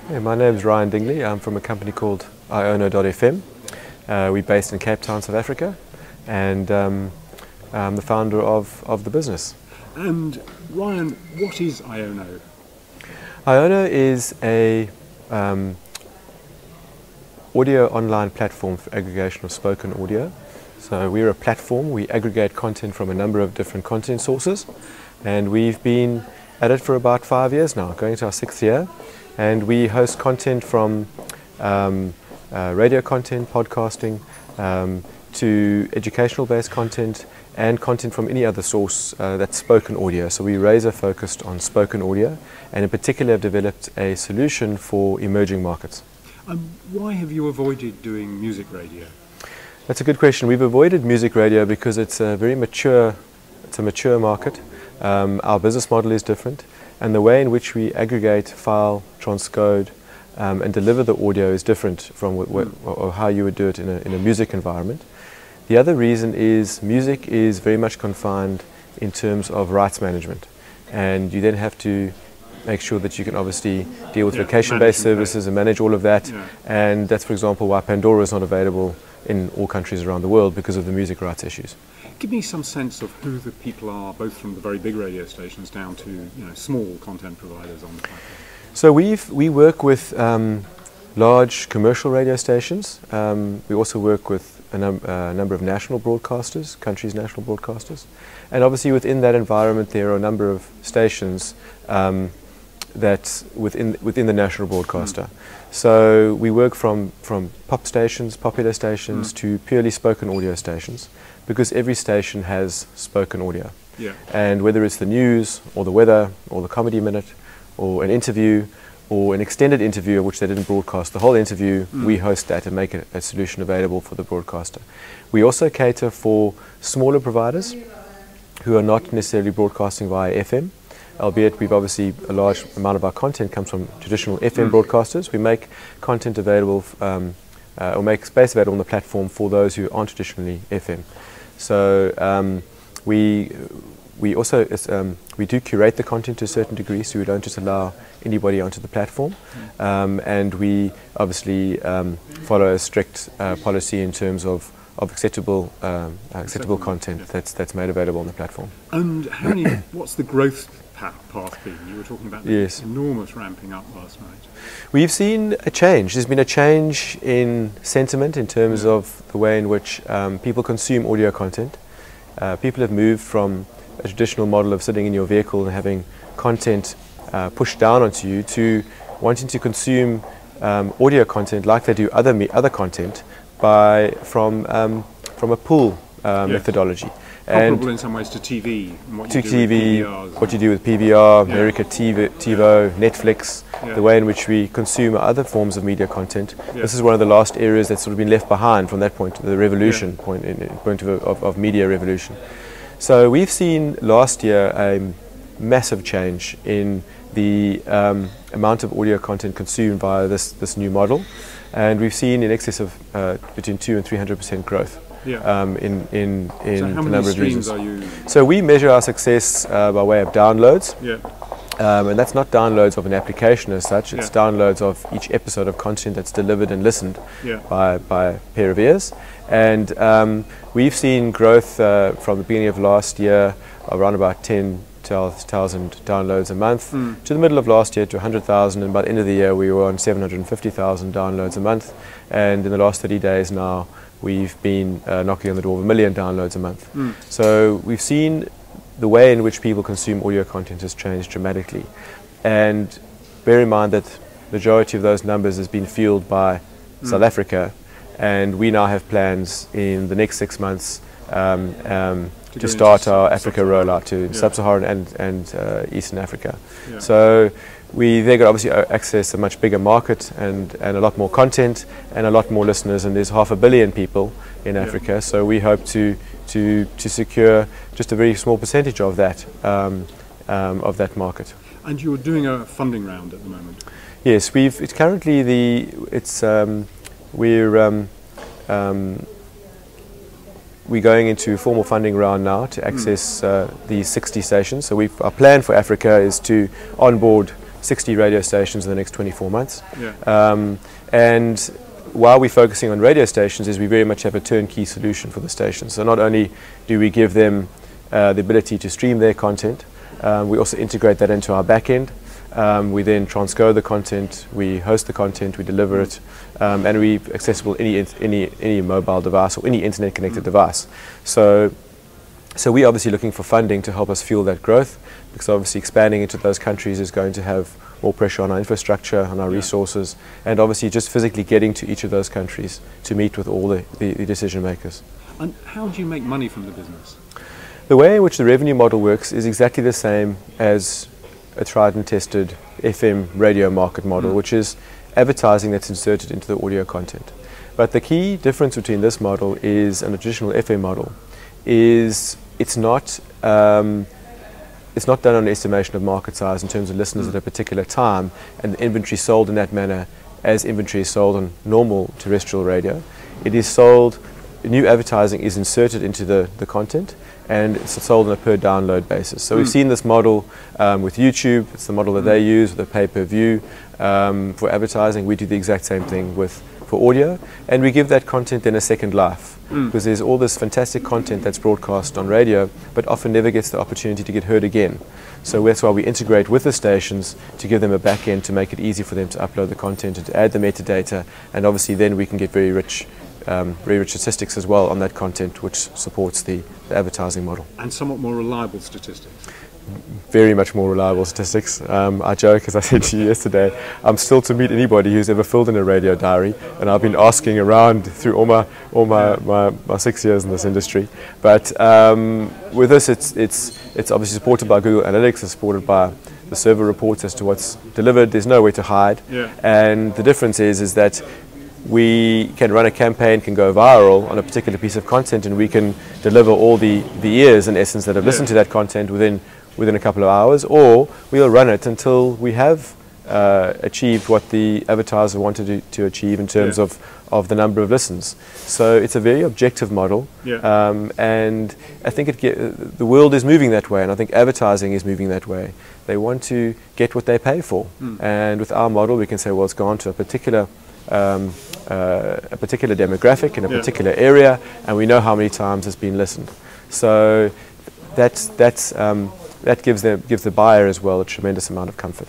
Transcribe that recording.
Hey, my name's Ryan Dingley. I'm from a company called iono.fm. We're based in Cape Town, South Africa, and I'm the founder of the business. And Ryan, what is Iono? Iono is a audio online platform for aggregation of spoken audio. So we're a platform. We aggregate content from a number of different content sources, and we've been at it for about 5 years now, going to our 6th year. And we host content from radio content, podcasting, to educational-based content, and content from any other source that's spoken audio. So we razor-focused on spoken audio, and in particular have developed a solution for emerging markets. Why have you avoided doing music radio? That's a good question. We've avoided music radio because it's a very mature market. Our business model is different, and the way in which we aggregate, file, transcode, and deliver the audio is different from or how you would do it in a music environment. The other reason is music is very much confined in terms of rights management, and you then have to make sure that you can obviously deal with location-based services and manage all of that. And that's, for example, why Pandora is not available in all countries around the world, because of the music rights issues. Give me some sense of who the people are, both from the very big radio stations down to small content providers on the platform. So we work with large commercial radio stations. We also work with a number of national broadcasters, countries' national broadcasters, and obviously within that environment there are a number of stations that's within the national broadcaster. So we work from pop stations, popular stations, to purely spoken audio stations, because every station has spoken audio. And whether it's the news or the weather or the comedy minute or an interview or an extended interview of which they didn't broadcast the whole interview, we host that and make a solution available for the broadcaster. We also cater for smaller providers who are not necessarily broadcasting via FM, albeit we've obviously a large amount of our content comes from traditional FM broadcasters. We make content available or make space available on the platform for those who aren't traditionally FM. So we also we do curate the content to a certain degree, so we don't just allow anybody onto the platform, and we obviously follow a strict policy in terms of acceptable content that's made available on the platform. And what's the growth path been? You were talking about the enormous ramping up last night. We've seen a change. There's been a change in sentiment in terms of the way in which people consume audio content. People have moved from a traditional model of sitting in your vehicle and having content pushed down onto you to wanting to consume audio content like they do other content from a pull methodology. Comparable in some ways to TV. And what you do with PVR, America TiVo, Netflix, the way in which we consume other forms of media content. This is one of the last areas that's sort of been left behind from that point, the revolution point of media revolution. So we've seen last year a massive change in the amount of audio content consumed via this new model, and we've seen in excess of between 200% and 300% growth. In the number of users. Are you? So we measure our success by way of downloads, and that's not downloads of an application as such, it's downloads of each episode of content that's delivered and listened by a pair of ears. And we've seen growth from the beginning of last year around about 10,000 downloads a month to the middle of last year to 100,000, and by the end of the year we were on 750,000 downloads a month, and in the last 30 days now we've been knocking on the door of 1 million downloads a month. So we've seen the way in which people consume audio content has changed dramatically. And bear in mind that the majority of those numbers has been fueled by South Africa, and we now have plans in the next 6 months to start our Africa rollout to Sub-Saharan and Eastern Africa. So we there got obviously access a much bigger market and a lot more content and a lot more listeners, and there's 500 million people in Africa. So we hope to secure just a very small percentage of that market. And you're doing a funding round at the moment. Yes, we're going into a formal funding round now to access these 60 stations. So our plan for Africa is to onboard 60 radio stations in the next 24 months. Yeah. And while we're focusing on radio stations, is we very much have a turnkey solution for the stations. So not only do we give them the ability to stream their content, we also integrate that into our back end. We then transcode the content, we host the content, we deliver it, and we're accessible any mobile device or any internet connected device. So we're obviously looking for funding to help us fuel that growth, because obviously expanding into those countries is going to have more pressure on our infrastructure, on our resources, and obviously just physically getting to each of those countries to meet with all the decision makers. And how do you make money from the business? The way in which the revenue model works is exactly the same as a tried and tested FM radio market model, which is advertising that's inserted into the audio content. But the key difference between this model is and a traditional FM model is it's not done on an estimation of market size in terms of listeners at a particular time and the inventory sold in that manner as inventory is sold on normal terrestrial radio. It is sold, new advertising is inserted into the content, and it's sold on a per download basis. So we've seen this model with YouTube. It's the model that they use, the pay-per-view for advertising. We do the exact same thing for audio, and we give that content then a second life, because there's all this fantastic content that's broadcast on radio but often never gets the opportunity to get heard again. So that's why we integrate with the stations to give them a back end to make it easy for them to upload the content and to add the metadata, and obviously then we can get very rich statistics as well on that content, which supports the advertising model. And somewhat more reliable statistics. Very much more reliable statistics. I joke, as I said to you yesterday, I'm still to meet anybody who's ever filled in a radio diary, and I've been asking around through all my 6 years in this industry. But with us, it's obviously supported by Google Analytics, it's supported by the server reports as to what's delivered. There's nowhere to hide, and the difference is that we can run a campaign, can go viral on a particular piece of content, and we can deliver all the ears, in essence, that have listened to that content within a couple of hours, or we'll run it until we have achieved what the advertiser wanted to achieve in terms of the number of listens. So it's a very objective model, and I think the world is moving that way, and I think advertising is moving that way. They want to get what they pay for, and with our model we can say, well, it's gone to a particular demographic in a particular area, and we know how many times it's been listened. So that gives the buyer as well a tremendous amount of comfort.